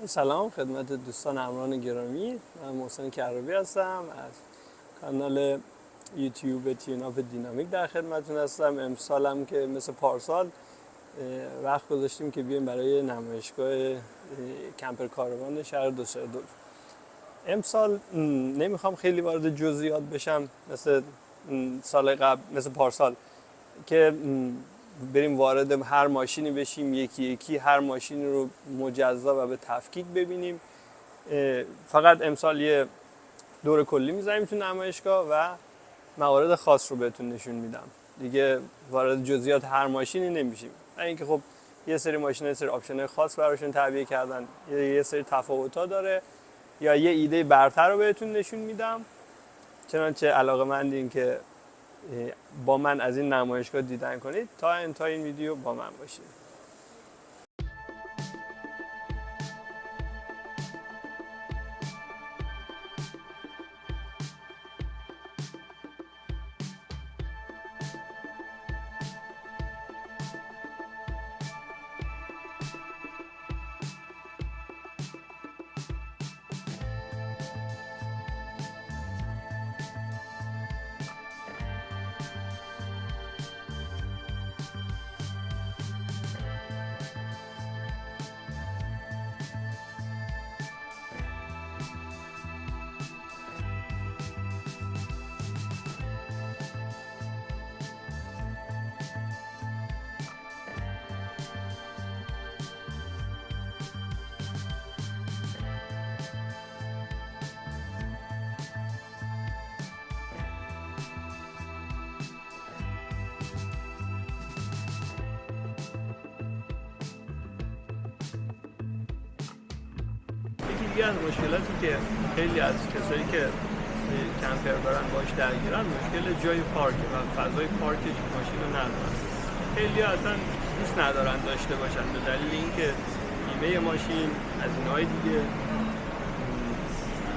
سلام خدمت دوستان همراهان گرامی. من محسن کرابی هستم از کانال یوتیوب تیوناپ دینامیک در خدمتتون هستم. امسالم که مثل پارسال وقت گذاشتیم که بیایم برای نمایشگاه کمپر کاروان شهر دوسلدورف. امسال نمیخوام خیلی وارد جزئیات بشم مثل سال قبل، مثل پارسال که بریم وارد هر ماشینی بشیم، یکی یکی هر ماشینی رو مجزا و به تفکیک ببینیم. فقط امسال یه دور کلی میزنیم تو نمایشگاه و موارد خاص رو بهتون نشون میدم. دیگه وارد جزئیات هر ماشینی نمیشیم. اینکه خب یه سری ماشینا یه سری آپشن‌های خاص براشون تعبیه کردن، یه سری تفاوت‌ها داره، یا یه ایده برتر رو بهتون نشون میدم. چنانچه علاقه‌مندین که با من از این نمایشگاه دیدن کنید تا انتهای این ویدیو با من باشید. یکی از مشکلاتی که خیلی از کسایی که کمپر دارن باش درگیرن مشکل جای پارک و فضای پارکش ماشین رو ندارن. خیلی اصلا دوست ندارن داشته باشن به دلیل اینکه بیمه ماشین از اینهای دیگه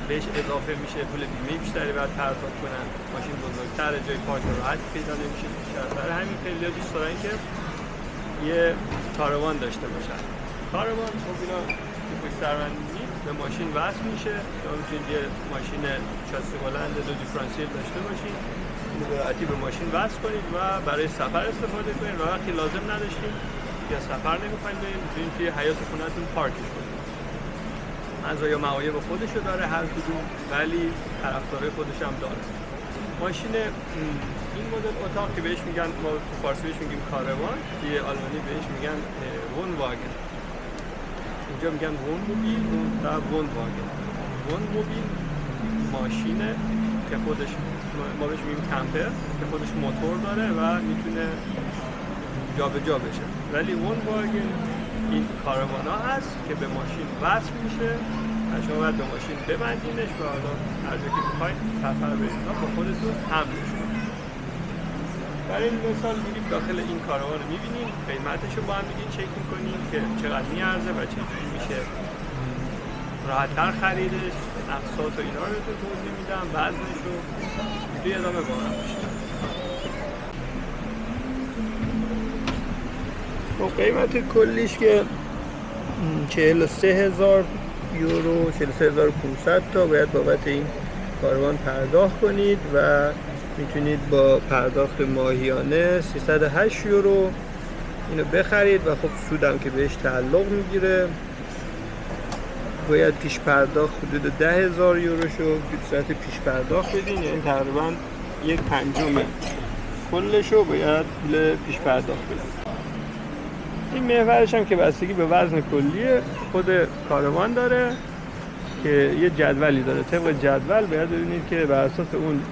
بهش اضافه میشه، پول بیمه بیشتری باید پرداخت کنن، ماشین بزرگتره، جای پارک راحت پیدا نمیشه بیشتر. برای همین خیلی دوست دارن که یه کاروان داشته باشن. کاروان خب اینا پشت سربندی به ماشین وصل میشه، یا میتونید یه ماشین شاسی بلند دو دیفرانسیل داشته باشید، اینو به راحتی به ماشین وصل کنید و برای سفر استفاده کنید و وقتی لازم نداشتید یا سفر نمیخواید برید میتونید توی حیاط خونه‌تون پارکش کنید. مزایا معایب خودشو داره هر کدوم، ولی طرفدارای خودش هم داره. ماشین این مدل اتاق که بهش میگن، ما تو فارسی بهش میگیم کاروان، توی آلمانی بهش میگن وون واگن. اینجا میگن وون موبیل و وون واگن. وون موبیل ماشینه که خودش، ما بهش میگیم کمپر، که خودش موتور داره و میتونه جابجا بشه. ولی وون واگن این کاروان ها هست که به ماشین وصل میشه و شما باید به ماشین ببندینش و حالا هر جا که بخواید سفر برید با خودتون حملش کنید. برای این مثال میریم داخل این کاروان رو میبینیم، قیمتش رو با هم دیگه چک میکنیم که چقدر میارزه و چجوری میشه راحت‌تر خریدش. اقساط و اینا رو بهتون توضیح میدم، وزنش رو. توی ادامه با هم باشید. خب قیمت کلیش که 43,000 یورو، 43,500 تا باید بابت این کاروان پرداخت کنید و میتونید با پرداخت ماهیانه 308 یورو اینو بخرید و خب سودم که بهش تعلق میگیره. باید پیش پرداخت حدود 10,000 یورو شو به صورت پیش پرداخت بدین، یعنی تقریبا 1/5 کلشو باید پول پیش پرداخت بدین. این محورش هم که بستگی به وزن کلی خود کاروان داره که یه جدولی داره. طبق جدول باید ببینید که بر اساس اون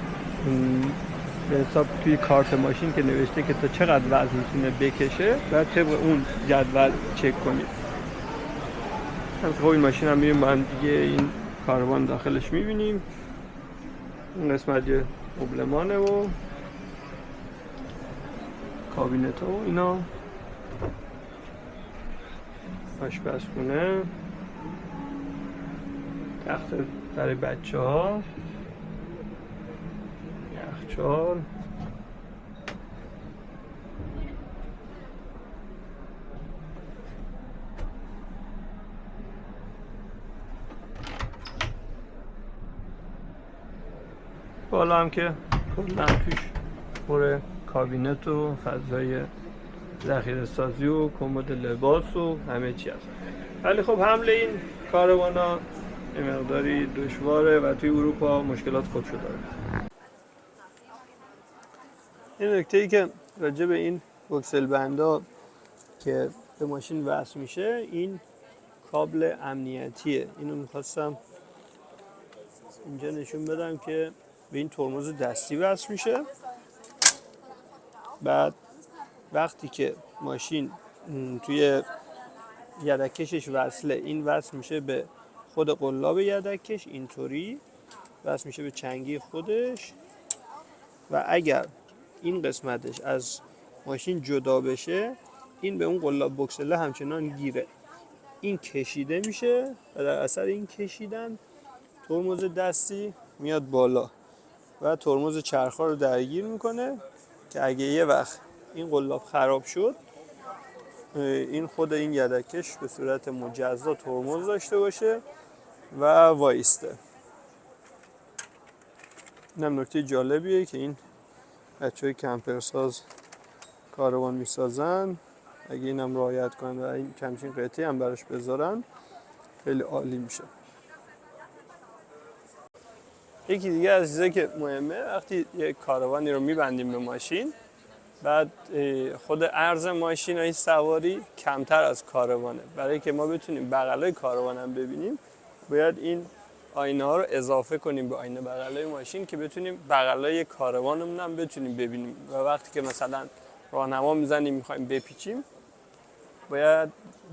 به حساب توی کارت ماشین که نوشته که تا چقدر وزن میتونه بکشه باید طبق اون جدول چک کنید. خب این ماشین هم میریم با هم دیگه این کاروان داخلش میبینیم. این قسمت یه مبلمانه و کابینت و اینا، آشپزخونه، تخت برای بچه ها، یخچال، بالا هم که کلا توش پر کابینت و فضای ذخیره سازی و کمد لباس و همه چی هست. ولی خب حمل این کاروانا یه مقداری دشواره و توی اروپا مشکلات خودشو داره. این نکته‌ای که راجع به این بوکسل بندا که به ماشین وصل میشه، این کابل امنیتیه. اینو میخواستم اینجا نشون بدم که به این ترمز دستی وصل میشه. بعد وقتی که ماشین توی یدککشش وصله، این وصل میشه به خود قلاب یدککش، اینطوری وصل میشه به چنگی خودش و اگر این قسمتش از ماشین جدا بشه، این به اون قلاب بوکسله همچنان گیره. این کشیده میشه و در اثر این کشیدن ترمز دستی میاد بالا و ترمز چرخا رو درگیر میکنه که اگه یه وقت این قلاب خراب شد، این خود این یدکش به صورت مجزا ترمز داشته باشه و وایسته. این هم نکته جالبیه که این بچه‌های کمپرساز کاروان میسازن. اگه اینم رعایت کنن و این کمچین قطعی هم براش بذارن خیلی عالی میشه. یکی دیگه از چیزایی که مهمه، وقتی یک کاروانی رو میبندیم به ماشین، بعد خود عرض ماشین و این سواری کمتر از کاروانه. برای که ما بتونیم بغلای کاروان هم ببینیم، باید این آینه ها رو اضافه کنیم به آینه بغلای ماشین که بتونیم بغلای کاروانمون هم بتونیم ببینیم و وقتی که مثلا راهنما میزنیم میخوایم بپیچیم، باید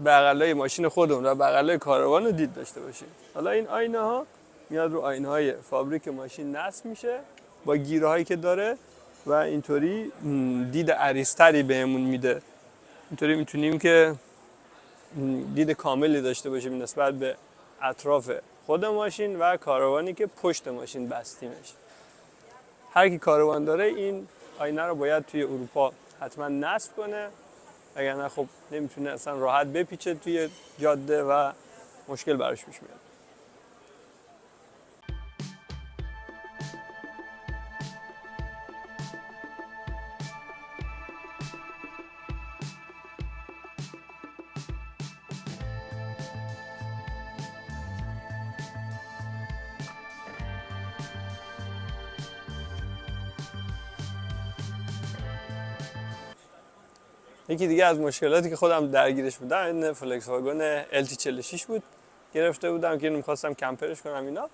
بغلای ماشین خودمون و بغلای کاروان رو دید داشته باشیم. حالا این آینه ها میاد رو آینه های فابریک ماشین نصب میشه با گیره هایی که داره و اینطوری دید عریض‌تری بهمون میده. اینطوری میتونیم که دید کاملی داشته باشیم نسبت به اطراف خود ماشین و کاروانی که پشت ماشین بستیمش. هر کی کاروان داره این آینه رو باید توی اروپا حتما نصب کنه، وگرنه خب نمیتونه اصلا راحت بپیچه توی جاده و مشکل براش پیش میاد. یکی دیگه از مشکلاتی که خودم درگیرش بودم این فولکس واگن LT46 بود. گرفته بودم که اینو می‌خواستم کمپرش کنم اینا.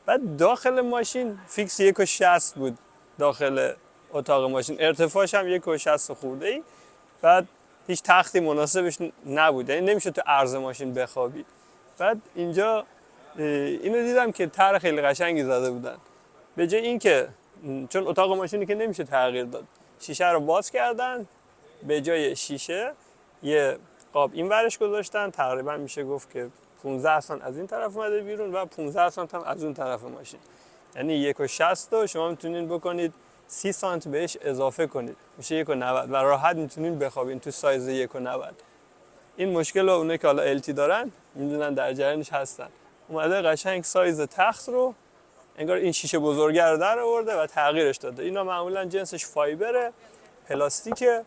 بعد داخل ماشین فیکس 1.60 بود داخل اتاق ماشین، ارتفاعش هم 1.60 خورده‌ای. بعد هیچ تختی مناسبش نبود، یعنی نمیشه تو عرض ماشین بخوابی. بعد اینجا اینو دیدم که طرح خیلی قشنگی زده بودن. به جای اینکه چون اتاق ماشینی که نمیشه تغییر داد، شیشه رو باز کردن، به جای شیشه یه قاب این ورش گذاشتن، تقریبا میشه گفت که 15 سانت از این طرف اومده بیرون و 15 سانت هم از اون طرف ماشین. یعنی 1.60 رو شما میتونید بکنید 30 سانت بهش اضافه کنید، میشه 1.90 و راحت میتونید بخوابین تو سایز 1.90. این مشکل رو اونایی که حالا LT دارن میدونن، در جریانش هستن. اومده قشنگ سایز تخت رو انگار این شیشه بزرگه رو در آورده و تغییرش داده. اینا معمولا جنسش فایبره، پلاستیکه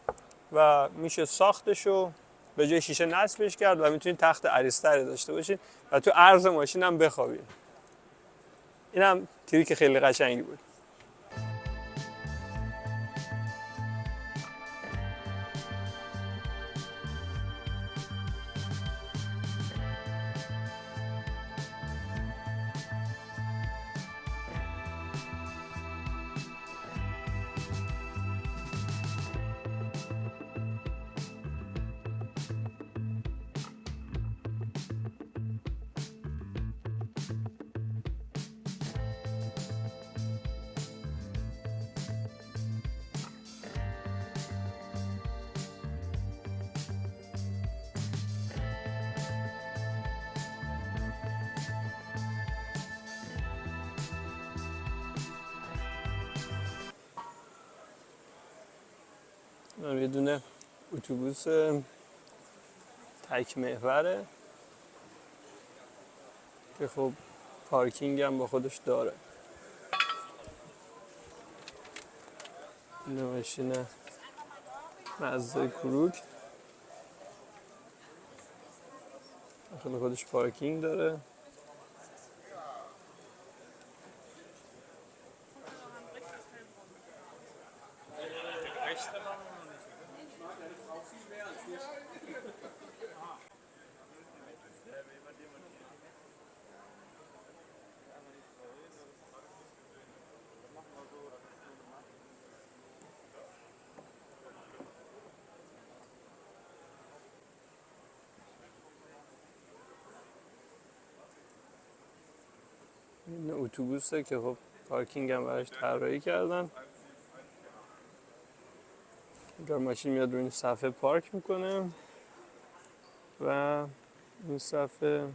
و میشه ساختشو به جای شیشه نصبش کرد و میتونید تخت عریض‌تری داشته باشید و تو عرض ماشین هم بخوابید. اینم تریک خیلی قشنگی بود. یه دونه اتوبوس تک محوره که خب پارکینگ هم با خودش داره. این ماشین مزدا کروک داخل خودش پارکینگ داره. این اتوبوسه که خب پارکینگ هم براش طراحی کردن. اینجا ماشین میاد رو این صفحه پارک میکنه و این صفحه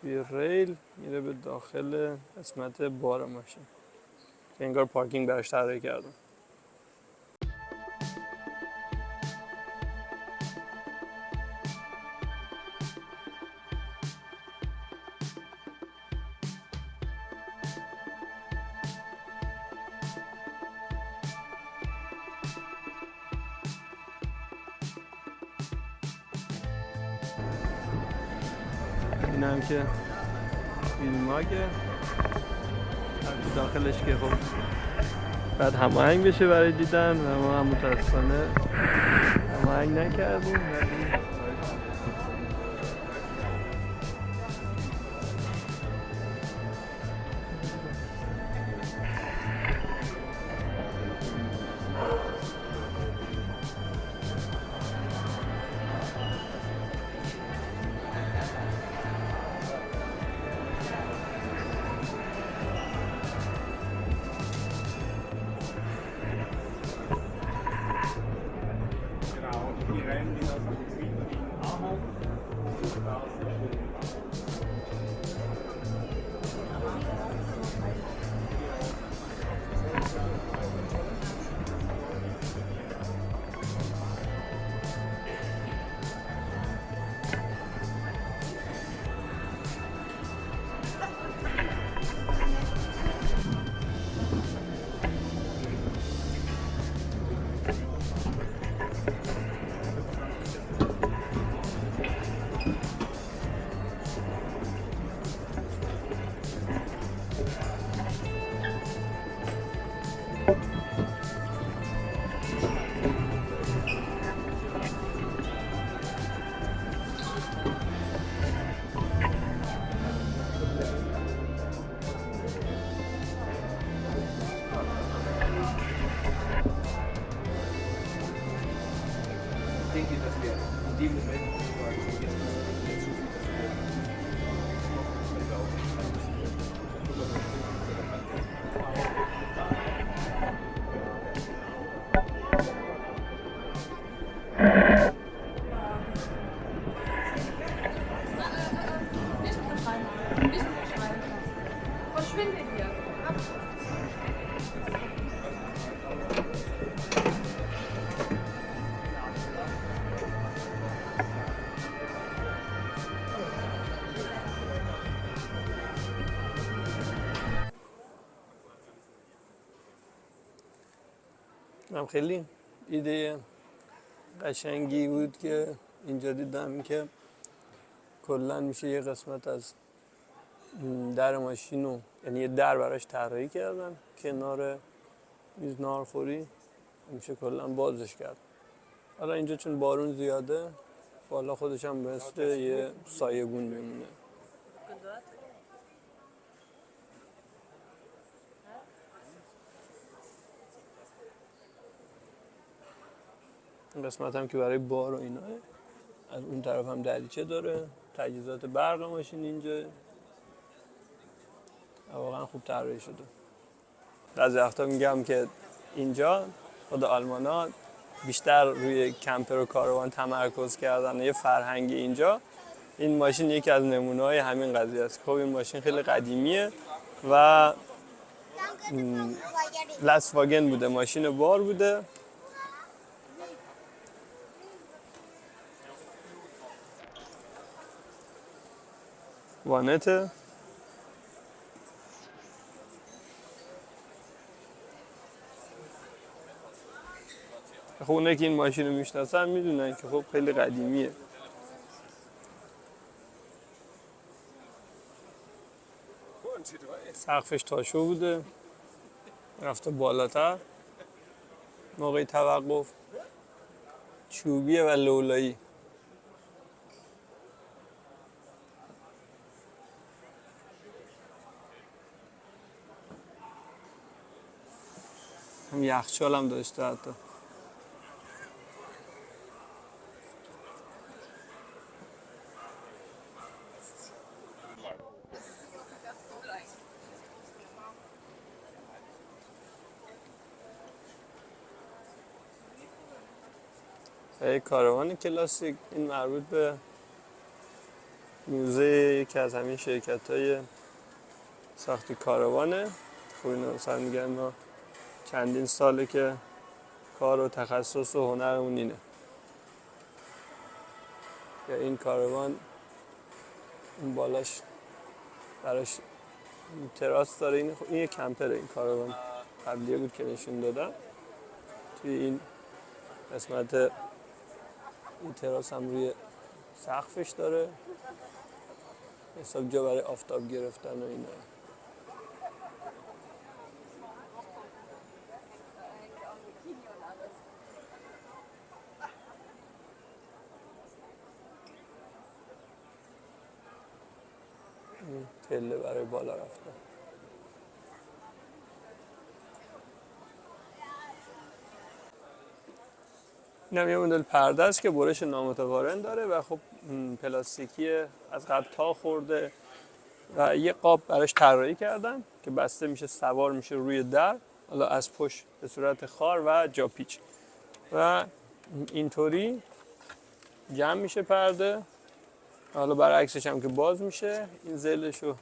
توی ریل میره به داخل قسمت بار ماشین که انگار پارکینگ براش طراحی کردن. این هم که فیلماگه تو داخلش که خب بعد هماهنگ بشه برای دیدن و ما هم متاسفانه هماهنگ نکردیم. هم خیلی ایده قشنگی بود که اینجا دیدم که کلا میشه یه قسمت از در ماشین رو، یعنی یه در براش طراحی کردن کنار میز ناهارخوری، میشه کلا بازش کرد. حالا اینجا چون بارون زیاده بالا خودش هم مثل یه سایه‌گون میمونه. این قسمت هم که برای بار و ایناه. از اون طرف هم دریچه داره، تجهیزات برق ماشین اینجا واقعا خوب طراحی شده. بعضی وقتا میگم که اینجا خود آلمانا بیشتر روی کمپر و کاروان تمرکز کردن، یه فرهنگ اینجا. این ماشین یکی از نمونه‌های همین قضیه است. خب این ماشین خیلی قدیمیه و لسواگن بوده، ماشین بار بوده. وانته خب اونه که این ماشین رو میشناسن میدونن که خب خیلی قدیمیه. سقفش تاشو بوده، رفته بالاتر موقع توقف. چوبیه و لولایی. هم یخچال هم داشته حتی. یک کاروان کلاسیک، این مربوط به موزه یکی از همین شرکت‌های ساخت کاروانه. خب اینو مثلا میگن ما چندین ساله که کار و تخصص و هنرمون اینه. یا این کاروان اون بالاش براش تراس داره. این این یک کمپره. این کاروان قبلیه بود که نشون دادم. توی این قسمت این تراس هم روی سقفش داره، حساب جا برای آفتاب گرفتن و اینا. تله برای بالا رفتن. این هم یه مدل پرده است که برش نامتقارن داره و خب پلاستیکیه، از قبل تا خورده و یه قاب براش طراحی کردن که بسته میشه، سوار میشه روی در، حالا از پشت به صورت خار و جاپیچ و اینطوری جمع میشه پرده. حالا برعکسش هم که باز میشه. این زلش رو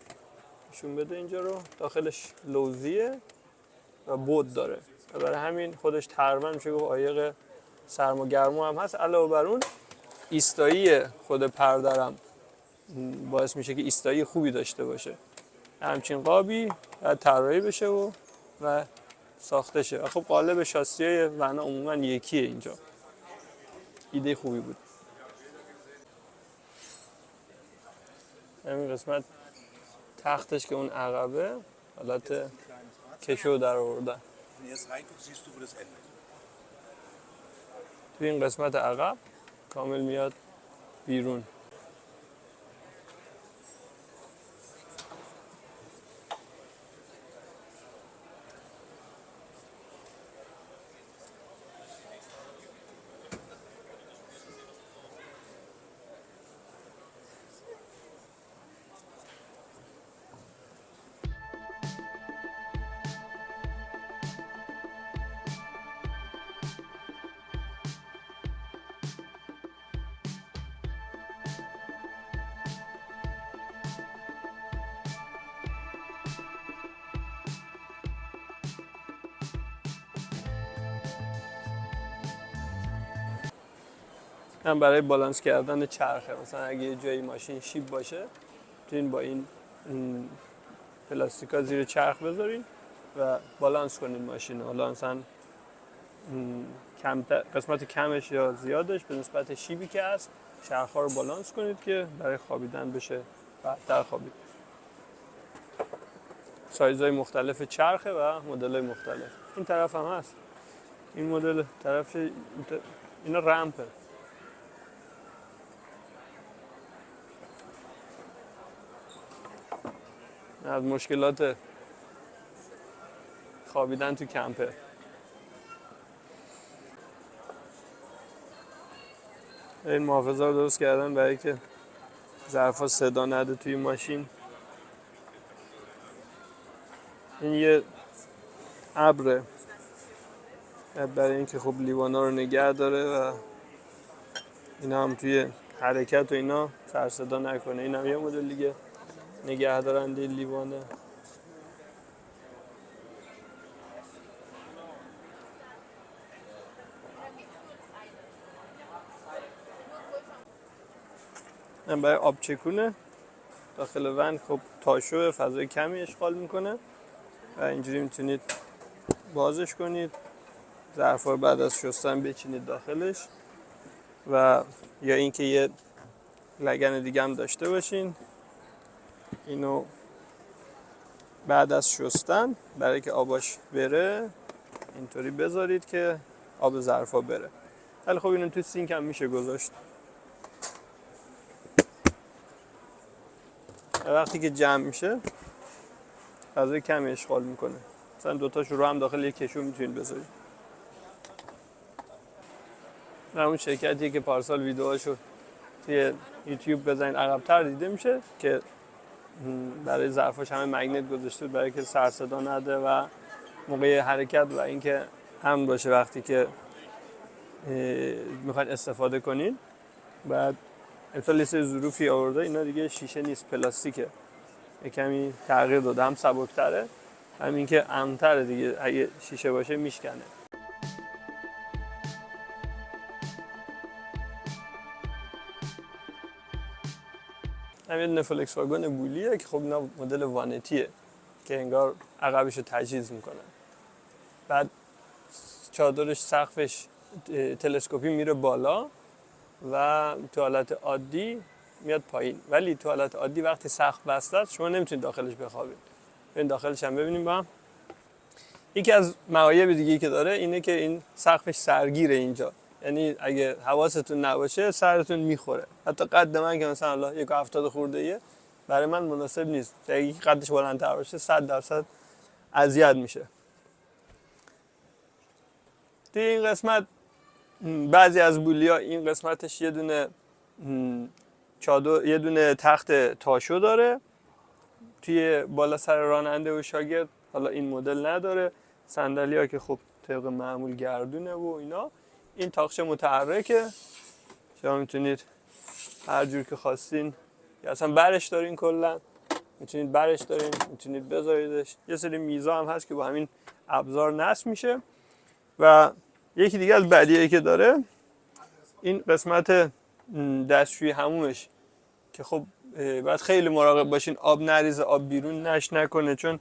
نشون بده، اینجا رو داخلش لوزیه و بود داره و برای همین خودش تقریبا میشه گفت عایق سرما گرما هم هست. علاوه بر اون ایستایی خود پرده هم باعث میشه که ایستایی خوبی داشته باشه. همچین قابی باید طراحی بشه و ساخته شه. خب قالب شاسی‌های ونا عموما یکیه. اینجا ایده خوبی بود. همین قسمت تختش که اون عقبه حالت کشو در آوردن. توی این قسمت عقب کامل میاد بیرون. هم برای بالانس کردن چرخه. مثلا اگه یه جایی ماشین شیب باشه میتونین با این پلاستیکا زیر چرخ بذارین و بالانس کنین ماشین. حالا مثلا قسمت کمش یا زیادش به نسبت شیبی که هست چرخ‌ها رو بالانس کنید که برای خوابیدن بشه راحت‌تر خوابید. سایزهای مختلف چرخه و مدل‌های مختلف. این طرف هم هست. این مدل طرف اینا رمپه. از مشکلات خوابیدن تو کمپر. این محافظه رو درست کردن برای که ظرفا صدا نده توی ماشین. این یه ابره برای اینکه خب لیوانا رو نگه داره و اینا هم توی حرکت و اینا سر صدا نکنه. این هم یه مدل دیگه نگه دارنده لیوانه. این برای آب چکونه. داخل ون خب تاشو فضای کمی اشغال میکنه و اینجوری میتونید بازش کنید، ظرفا رو بعد از شستن بچینید داخلش و یا اینکه یه لگن دیگه هم داشته باشین. اینو بعد از شستن برای که آباش بره اینطوری بذارید که آب ظرفا بره. ولی خب اینو تو سینک هم میشه گذاشت. وقتی که جمع میشه غذای کمی اشغال میکنه. مثلا دوتاشو رو هم داخل یک کشو میتونید بذارید. همون شرکتی که پارسال ویدیوهاشو توی یوتیوب بزنید عقب‌تر دیده میشه که برای ظرفاش همه مگنت گذاشته برای که سر صدا نده و موقع حرکت و اینکه امن باشه وقتی که میخواید استفاده کنین. بعد مثلا لیست ظروفی آورده، اینا دیگه شیشه نیست پلاستیکه، یه کمی تغییر داده، هم سبک‌تره هم اینکه امن‌تره دیگه، اگه شیشه باشه میشکنه. همین فولکس واگن بولیه که خب اینا مدل وانتیه که انگار عقبشو تجهیز میکنن. بعد چادرش سقفش تلسکوپی میره بالا و تو حالت عادی میاد پایین، ولی تو حالت عادی وقتی سقف بسته است شما نمیتونید داخلش بخوابید. بریم داخلش هم ببینیم با هم. یکی از معایب دیگه که داره اینه که این سقفش سرگیره اینجا، یعنی اگه حواستون نباشه سرتون میخوره. حتی قد من که مثلا 1.70 خورده‌ایه برای من مناسب نیست. اگه قدش بلندتر باشه 100% اذیت میشه. توی این قسمت بعضی از بولیا این قسمتش یه دونه چادر، یه دونه تخت تاشو داره توی بالا سر راننده و شاگرد. حالا این مدل نداره. صندلی‌ها که خب طبق معمول گردونه و اینا. این تاقچه متحرکه، شما میتونید هر جور که خواستین یا اصلا برش دارین، کلا میتونید برش دارین، میتونید بذاریدش. یه سری میزا هم هست که با همین ابزار نصب میشه. و یکی دیگه از بدیهایی که داره این قسمت دستشویی حمومش که خب باید خیلی مراقب باشین آب نریزه، آب بیرون نکنه، چون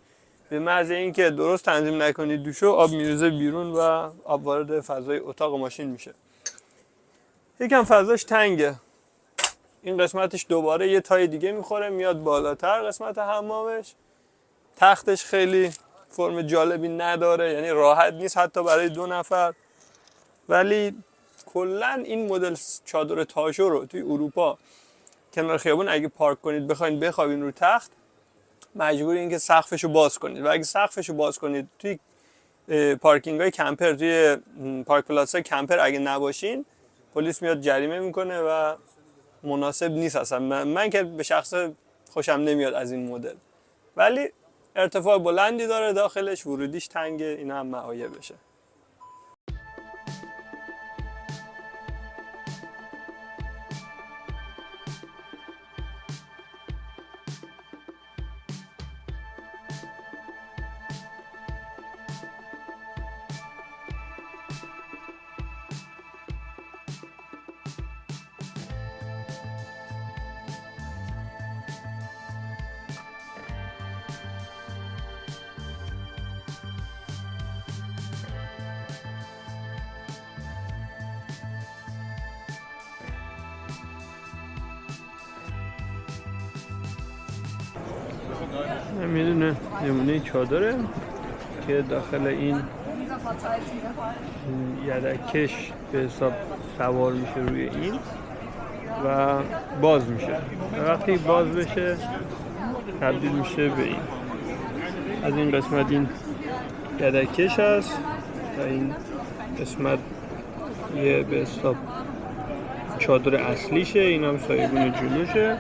به محض اینکه درست تنظیم نکنید دوشو، آب میریزه بیرون و آب وارد فضای اتاق و ماشین میشه. یکم فضاش تنگه. این قسمتش دوباره یه تای دیگه میخوره میاد بالاتر. قسمت حمامش تختش خیلی فرم جالبی نداره، یعنی راحت نیست حتی برای 2 نفر. ولی کلا این مدل چادر تاشو رو توی اروپا کنار خیابون اگه پارک کنید بخواید بخوابین رو تخت، مجبوری این که سقفشو باز کنید. و اگه سقفشو باز کنید توی پارکینگ های کمپر، توی پارک پلاس های کمپر اگه نباشین، پلیس میاد جریمه میکنه و مناسب نیست اصلا. من که به شخص خوشم نمیاد از این مدل. ولی ارتفاع بلندی داره داخلش، ورودیش تنگه، اینا هم معایبشه. میدونه نمونه چادره که داخل این یدکش به حساب سوار میشه روی این و باز میشه. وقتی باز بشه تبدیل میشه به این. از این قسمت این یدکش هست و این قسمت یه به حساب چادر اصلیشه. این هم سایبون جلوشه.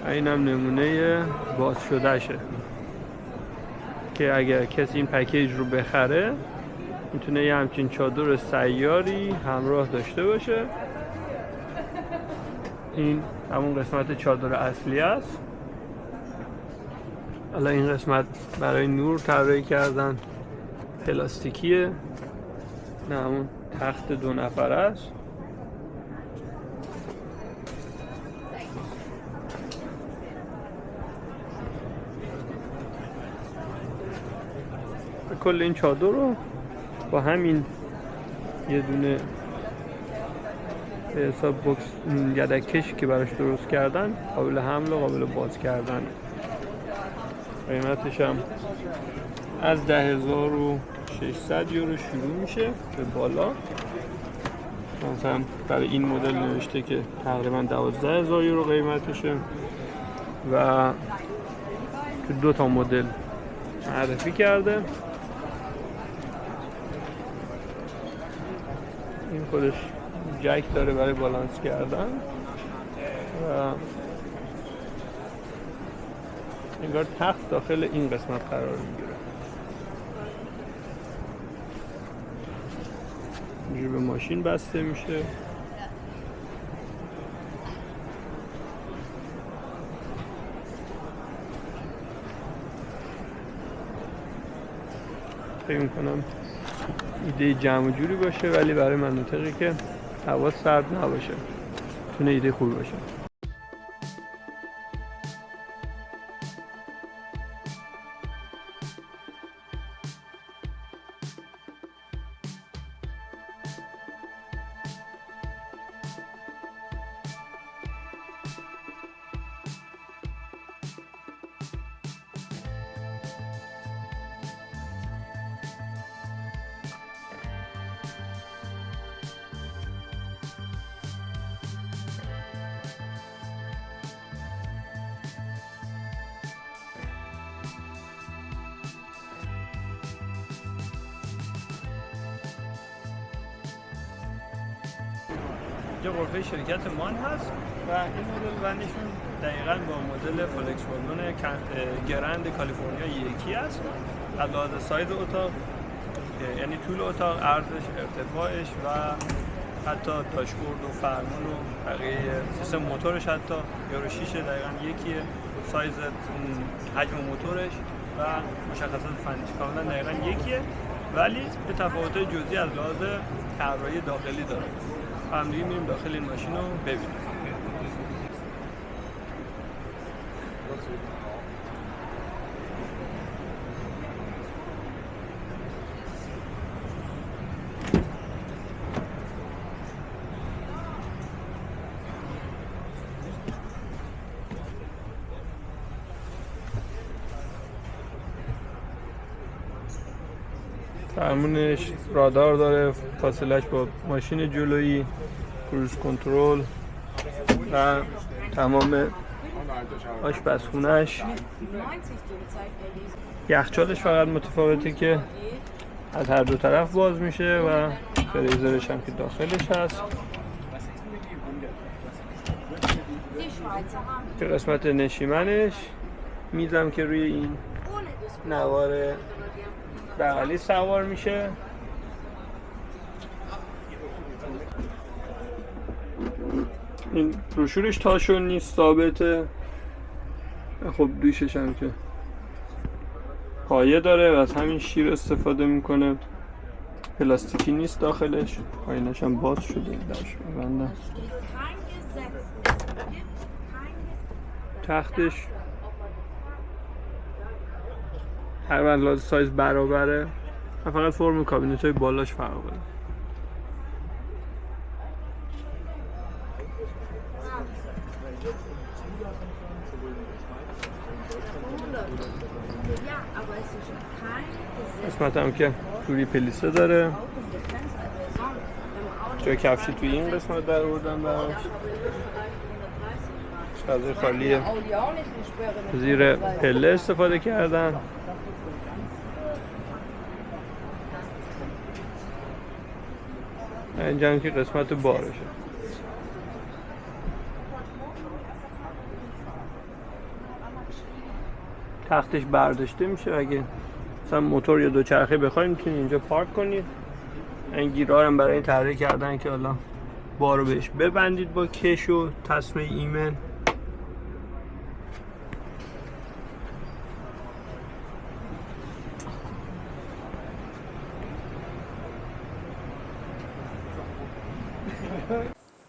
این هم نمونه باز شده شه که اگر کسی این پکیج رو بخره میتونه یه همچین چادر سیاری همراه داشته باشه. این همون قسمت چادر اصلی است. حالا این قسمت برای نور طراحی کردن، پلاستیکیه، نه همون تخت 2 نفره است. کل این چادر رو با همین یه دونه به حساب بوکس یدکش که براش درست کردن، قابل حمل و قابل باز کردن. قیمتش هم از 10,600 یورو شروع میشه به بالا. مثلا برای این مدل نوشته که تقریبا 12,000 یورو قیمتشه و تو 2 تا مدل معرفی کرده. این خودش جک داره برای بالانس کردن و انگار تخت داخل این قسمت قرار میگیره. اینجوری به ماشین بسته میشه. فکر میکنم ایده جمع جوری باشه، ولی برای مناطقی که هوا سرد نباشه تونه ایده خوبی باشه. اینجا غرفه شرکت مان هست و این مدل بندشون دقیقاً با مدل فولکس واگن گرند کالیفرنیا یکی است. از لحاظ سایز اتاق، یعنی طول اتاق، عرضش، ارتفاعش و حتی داشبورد و فرمان و بقیه سیستم موتورش حتی یورو 6 دقیقاً یکیه. سایز حجم موتورش و مشخصات فنیش کاملا دقیقاً یکیه، ولی به تفاوت‌های جزئی از لحاظ طراحی داخلی داره. هم دیگه میریم داخل این ماشین رو ببینیم. فرمونش رادار داره، فاصلش با ماشین جلویی، کروز کنترل و تمام آشپزخونه‌اش. یخچالش فقط متفاوته که از هر دو طرف باز میشه و فریزرش هم که داخلش هست. که قسمت نشیمنش، میزم که روی این نوار بغلی سوار میشه. این روشورش تاشون نیست، ثابته. خب دوشش هم که پایه داره و از همین شیر استفاده میکنه، پلاستیکی نیست داخلش. پایینش هم باز شده درش ببندم. تختش تقریبا لحاظ سایز برابره، فقط فرم کابینت های بالاش فرق داره. قسمت هم که توری پلیسه داره، جای کفشی توی این قسمت در آوردن براش. فضای خالیه، زیر پله استفاده کردن. اینجا هم که قسمت بارشه. تختش برداشته میشه، اگه مثلا موتور یا دوچرخه بخواید میتونید اینجا پارک کنید. این گیرار هم برای این طراحی کردن که حالا بارو بهش ببندید با کش و تسمه ایمن.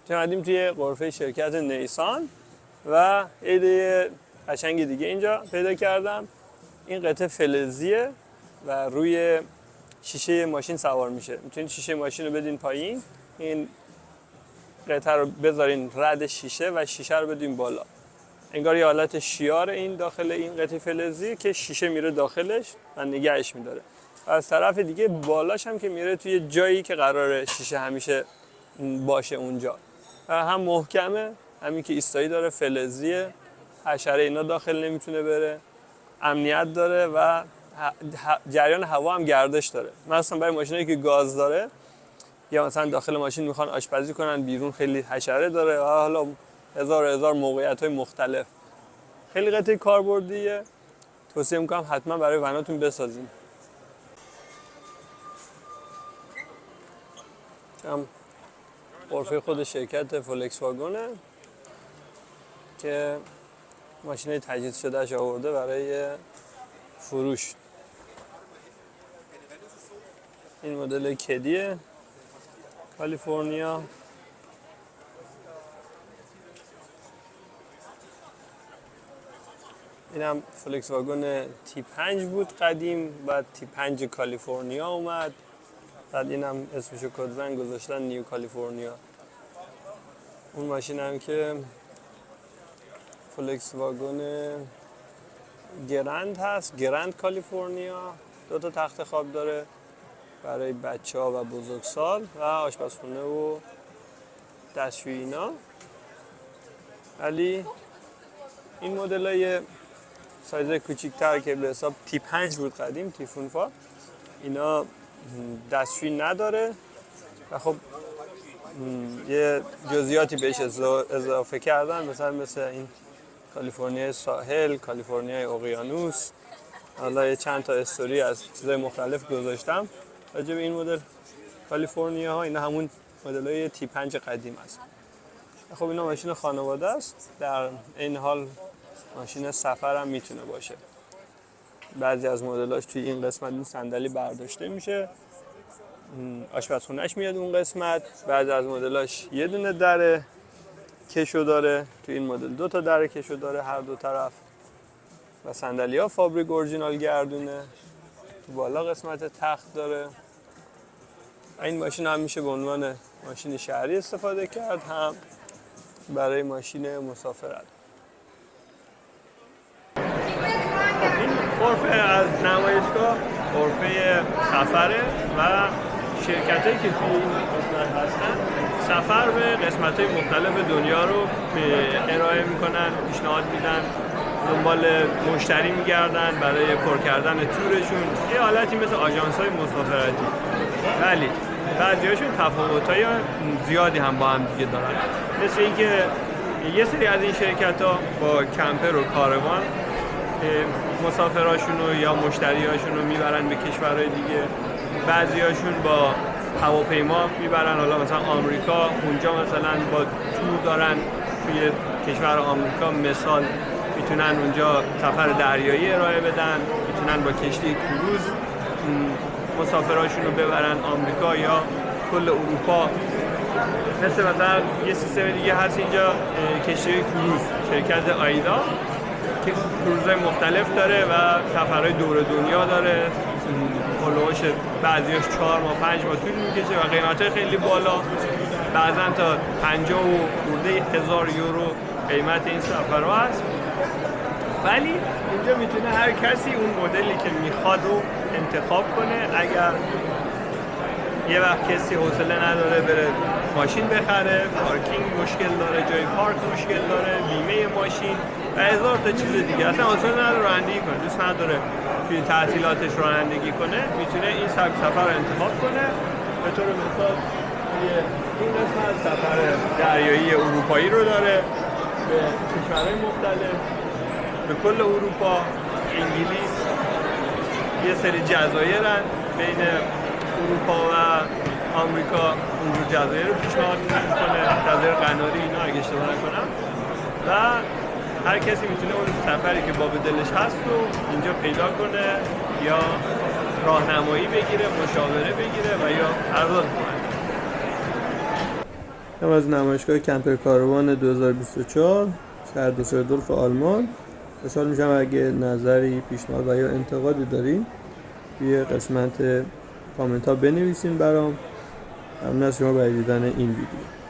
اومدیم توی غرفه شرکت نیسان و ایده قشنگ دیگه اینجا پیدا کردم. این قطعه فلزیه و روی شیشه ماشین سوار میشه. میتونید شیشه ماشین رو بدین پایین، این قطعه رو بذارین رد شیشه و شیشه رو بدین بالا. انگار یه حالت شیار این داخل این قطعه فلزی که شیشه میره داخلش و نگهش میداره. از طرف دیگه بالاش هم که میره توی جایی که قراره شیشه همیشه باشه اونجا. هم محکمه، همین که ایستایی داره، فلزیه، حشره اینا داخل نمیتونه بره، امنیت داره و جریان هوا هم گردش داره. مثلا برای ماشینایی که گاز داره یا مثلا داخل ماشین میخوان آشپزی کنن، بیرون خیلی حشره داره و حالا هزار موقعیت‌های مختلف. خیلی قطعه کاربردیه، توصیه میکنم حتما برای وناتون بسازین. هم غرفه خود شرکت فولکس واگنه که ماشین تجهیز شدهش آورده برای فروش. این مدل کدیه کالیفرنیا. این هم فولکس واگن تی 5 بود قدیم، بعد تی 5 کالیفرنیا اومد، بعد این هم اسمشو کدزن گذاشتن نیو کالیفرنیا. اون ماشین هم که فولکس واگن گرند هست، گرند کالیفرنیا، 2 تا تخت خواب داره برای بچه ها و بزرگسال و آشپزخونه و دستشویی اینا. ولی این مدل های سایز کوچیک‌تر که به حساب تی 5 بود قدیم، تی فونفا، اینا دستشویی نداره و خب یه جزئیاتی بهش اضافه کردن، مثل این کالیفرنیای ساحل، کالیفرنیای اقیانوس. حالا یه چند تا استوری از چیزای مختلف گذاشتم راجع به این مدل کالیفرنیا ها. اینا همون مدل‌های تی 5 قدیم است. خب اینا ماشین خانواده است، در این حال ماشین سفر هم میتونه باشه. بعضی از مدلاش توی این قسمت این صندلی برداشته میشه، آشپزخونه‌اش میاد اون قسمت. بعضی از مدلاش یه دونه در کشو داره، توی این مدل 2 تا در کشو داره هر دو طرف و صندلی‌ها فابریک اورجینال گردونه. تو بالا قسمت تخت داره. این ماشین هم میشه به عنوان ماشین شهری استفاده کرد، هم برای ماشین مسافرت. این غرفه از نمایشگاه غرفه سفره و شرکتایی که توی این قسمت هستن سفر به قسمت‌های مختلف دنیا رو ارائه میکنن، پیشنهاد میدن، دنبال مشتری میگردن برای پر کردن تورشون. یه حالتی مثل آژانس‌های مسافرتی، ولی بعضی‌هاشون تفاوت‌های زیادی هم با هم دیگه دارن. مثل اینکه یه سری از این شرکت‌ها با کمپر و کاروان مسافراشون رو یا مشتریاشون رو میبرن به کشورهای دیگه. بعضی‌هاشون با هواپیما میبرن، حالا مثلا آمریکا، اونجا مثلا با تور دارن توی کشور آمریکا، مثال میتونن اونجا سفر دریایی ارائه بدن، میتونن با کشتی کروز مسافراشون رو ببرن آمریکا یا کل اروپا. مثلا یه سیستم دیگه هست اینجا، کشتی کروز، شرکت آیدا که کروزهای مختلف داره و سفرهای دور دنیا داره. هلوش بعضیاش 4 ماه 5 ماه طول میکشه و قیمت‌های خیلی بالا، بعضا تا 50 و خورده هزار یورو قیمت این سفرها هست. ولی اینجا میتونه هر کسی اون مدلی که میخواد رو انتخاب کنه. اگر یه وقت کسی حوصله نداره بره ماشین بخره، پارکینگ مشکل داره، جای پارک مشکل داره، بیمه ماشین و هزار تا چیز دیگه، اصلا حوصله نداره رانندگی کنه، دوست نداره توی تعطیلاتش رانندگی کنه، میتونه این سبک سفر رو انتخاب کنه. به طور مثال این قسمت سفر دریایی اروپایی رو داره به کشورهای مختلف، به کل اروپا، انگلیس، یه سری جزایرن بین اروپا و آمریکا، اونجور جزایر رو پیشنهاد میکنه، جزایر قناری اینا اگه اشتباه نکنم. و هر کسی میتونه اون سفری که باب دلش هست رو اینجا پیدا کنه یا راهنمایی بگیره، مشاوره بگیره و یا پرداخت کنه. هم از نمایشگاه کمپر کاروان 2024 شهر دوسلدورف آلمان. خوشحال میشم اگه نظری، پیشنهاد و یا انتقادی دارین توی قسمت کامنت ها بنویسین برام. ممنون از شما برای دیدن این ویدیو.